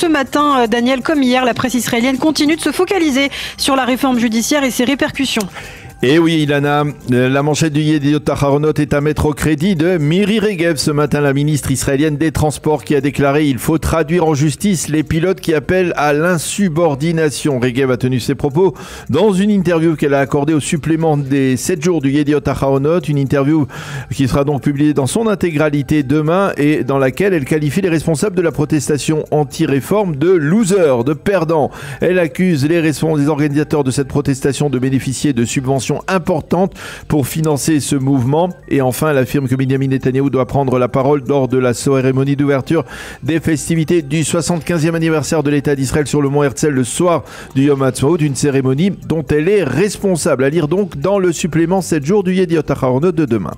ce matin, Daniel, comme hier, la presse israélienne continue de se focaliser sur la réforme judiciaire et ses répercussions. Et oui, Ilana, la manchette du Yediot Aharonot est à mettre au crédit de Miri Regev. Ce matin, la ministre israélienne des Transports qui a déclaré il faut traduire en justice les pilotes qui appellent à l'insubordination. Regev a tenu ses propos dans une interview qu'elle a accordée au supplément des 7 jours du Yediot Aharonot. Une interview qui sera donc publiée dans son intégralité demain et dans laquelle elle qualifie les responsables de la protestation anti-réforme de losers, de perdants. Elle accuse les organisateurs de cette protestation de bénéficier de subventions importante pour financer ce mouvement. Et enfin, elle affirme que Benjamin Netanyahou doit prendre la parole lors de la cérémonie d'ouverture des festivités du 75e anniversaire de l'État d'Israël sur le mont Herzl le soir du Yom Ha'atzmaut, une cérémonie dont elle est responsable. À lire donc dans le supplément 7 jours du Yediot Aharonot de demain.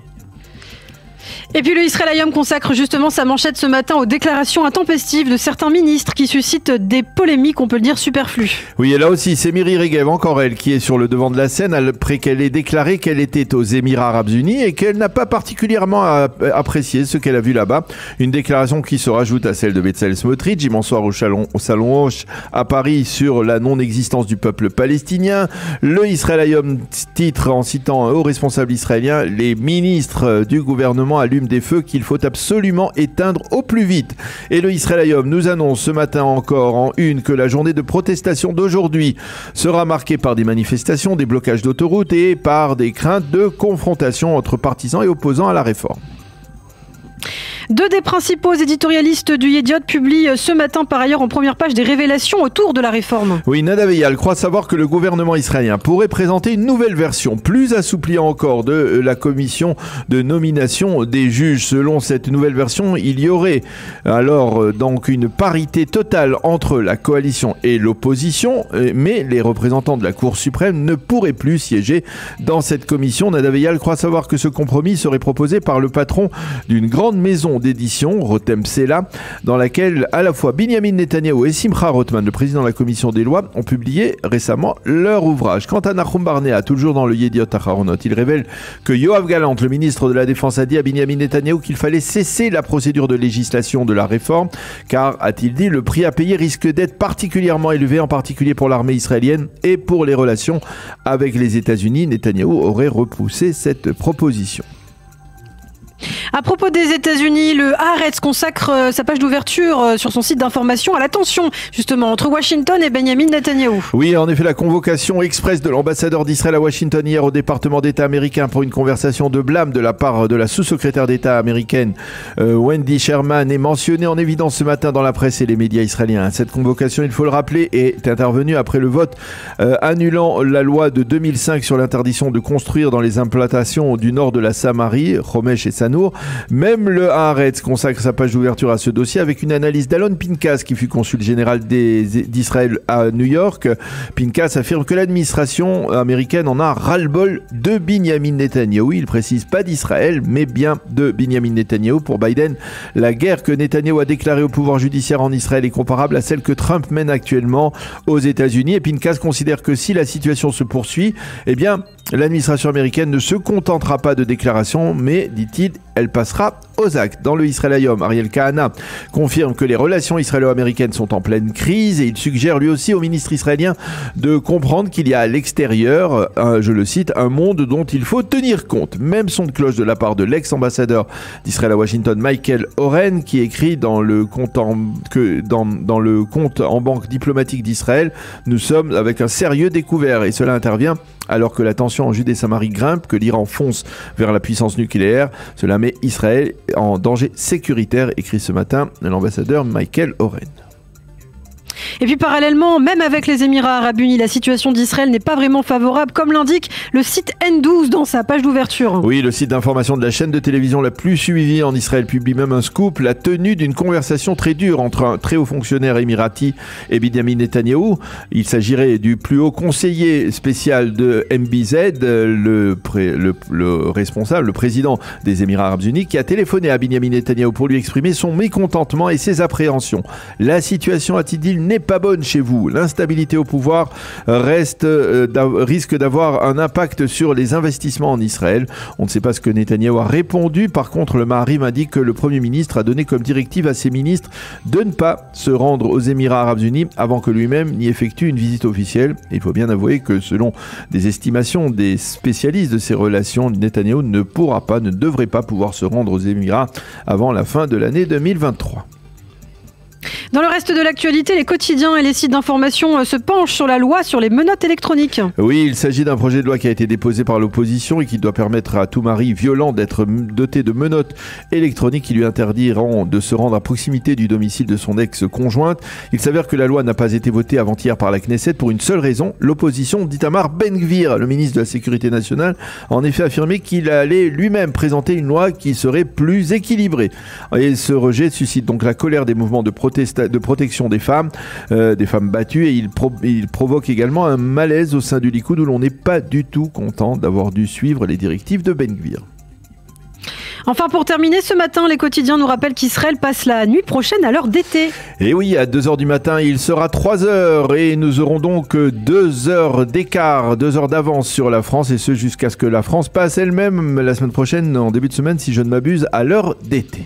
Et puis le Israël Hayom consacre justement sa manchette ce matin aux déclarations intempestives de certains ministres qui suscitent des polémiques, on peut le dire, superflues. Oui, et là aussi, c'est Miri Regev, encore elle, qui est sur le devant de la scène après qu'elle ait déclaré qu'elle était aux Émirats Arabes Unis et qu'elle n'a pas particulièrement apprécié ce qu'elle a vu là-bas. Une déclaration qui se rajoute à celle de Bezalel Smotrich dimanche soir au Salon Hoche à Paris sur la non-existence du peuple palestinien. Le Israël Hayom titre en citant aux responsables israéliens, les ministres du gouvernement allument des feux qu'il faut absolument éteindre au plus vite. Et le Israël Hayom nous annonce ce matin encore en une que la journée de protestation d'aujourd'hui sera marquée par des manifestations, des blocages d'autoroutes et par des craintes de confrontation entre partisans et opposants à la réforme. Deux des principaux éditorialistes du Yediot publient ce matin par ailleurs en première page des révélations autour de la réforme. Oui, Nadav Eyal croit savoir que le gouvernement israélien pourrait présenter une nouvelle version, plus assouplie encore, de la commission de nomination des juges. Selon cette nouvelle version, il y aurait alors donc une parité totale entre la coalition et l'opposition, mais les représentants de la Cour suprême ne pourraient plus siéger dans cette commission. Nadav Eyal croit savoir que ce compromis serait proposé par le patron d'une grande maison d'édition, Rotem Sela, dans laquelle à la fois Benjamin Netanyahou et Simcha Rothman, le président de la commission des lois, ont publié récemment leur ouvrage. Quant à Nahum Barnea, toujours dans le Yediot Aharonot, il révèle que Yoav Gallant, le ministre de la Défense, a dit à Benjamin Netanyahou qu'il fallait cesser la procédure de législation de la réforme, car, a-t-il dit, le prix à payer risque d'être particulièrement élevé, en particulier pour l'armée israélienne et pour les relations avec les États-Unis. Netanyahou aurait repoussé cette proposition. À propos des États-Unis, le Haaretz consacre sa page d'ouverture sur son site d'information à la tension justement entre Washington et Benjamin Netanyahou. Oui, en effet, la convocation express de l'ambassadeur d'Israël à Washington hier au département d'État américain pour une conversation de blâme de la part de la sous-secrétaire d'État américaine Wendy Sherman est mentionnée en évidence ce matin dans la presse et les médias israéliens. Cette convocation, il faut le rappeler, est intervenue après le vote annulant la loi de 2005 sur l'interdiction de construire dans les implantations du nord de la Samarie, Homesh et Sanour. Même le Haaretz consacre sa page d'ouverture à ce dossier avec une analyse d'Alon Pinkas qui fut consul général d'Israël à New York. Pinkas affirme que l'administration américaine en a ras-le-bol de Benjamin Netanyahou. Il précise pas d'Israël mais bien de Benjamin Netanyahou. Pour Biden, la guerre que Netanyahou a déclarée au pouvoir judiciaire en Israël est comparable à celle que Trump mène actuellement aux États-Unis. Et Pinkas considère que si la situation se poursuit, eh bien l'administration américaine ne se contentera pas de déclarations, mais, dit-il, elle passera aux actes. Dans le Israël Hayom, Ariel Kahana confirme que les relations israélo-américaines sont en pleine crise et il suggère lui aussi au ministre israélien de comprendre qu'il y a à l'extérieur, je le cite, un monde dont il faut tenir compte. Même son de cloche de la part de l'ex-ambassadeur d'Israël à Washington, Michael Oren, qui écrit dans le compte en banque diplomatique d'Israël, nous sommes avec un sérieux découvert et cela intervient alors que la tension en Judée-Samarie grimpe, que l'Iran fonce vers la puissance nucléaire. Cela met Israël en danger sécuritaire, écrit ce matin l'ambassadeur Michael Oren. Et puis parallèlement, même avec les Émirats Arabes Unis, la situation d'Israël n'est pas vraiment favorable, comme l'indique le site N12 dans sa page d'ouverture. Oui, le site d'information de la chaîne de télévision la plus suivie en Israël publie même un scoop, la tenue d'une conversation très dure entre un très haut fonctionnaire émirati et Benjamin Netanyahou. Il s'agirait du plus haut conseiller spécial de MBZ, le responsable, le président des Émirats Arabes Unis, qui a téléphoné à Benjamin Netanyahou pour lui exprimer son mécontentement et ses appréhensions. La situation, a-t-il dit, n'est pas bonne chez vous. L'instabilité au pouvoir risque d'avoir un impact sur les investissements en Israël. On ne sait pas ce que Netanyahou a répondu. Par contre, le Maariv indique que le Premier ministre a donné comme directive à ses ministres de ne pas se rendre aux Émirats Arabes Unis avant que lui-même n'y effectue une visite officielle. Et il faut bien avouer que selon des estimations des spécialistes de ces relations, Netanyahou ne devrait pas pouvoir se rendre aux Émirats avant la fin de l'année 2023. Dans le reste de l'actualité, les quotidiens et les sites d'information se penchent sur la loi sur les menottes électroniques. Oui, il s'agit d'un projet de loi qui a été déposé par l'opposition et qui doit permettre à tout mari violent d'être doté de menottes électroniques qui lui interdiront de se rendre à proximité du domicile de son ex-conjointe. Il s'avère que la loi n'a pas été votée avant-hier par la Knesset pour une seule raison, l'opposition d'Itamar Ben-Gvir, le ministre de la Sécurité nationale, a en effet affirmé qu'il allait lui-même présenter une loi qui serait plus équilibrée. Et ce rejet suscite donc la colère des mouvements de protection des femmes battues, et il provoque également un malaise au sein du Likoud où l'on n'est pas du tout content d'avoir dû suivre les directives de Ben-Gvir. Enfin, pour terminer, ce matin, les quotidiens nous rappellent qu'Israël passe la nuit prochaine à l'heure d'été. Et oui, à 2h du matin, il sera 3h et nous aurons donc 2 heures d'écart, 2 heures d'avance sur la France, et ce jusqu'à ce que la France passe elle-même la semaine prochaine, en début de semaine, si je ne m'abuse, à l'heure d'été.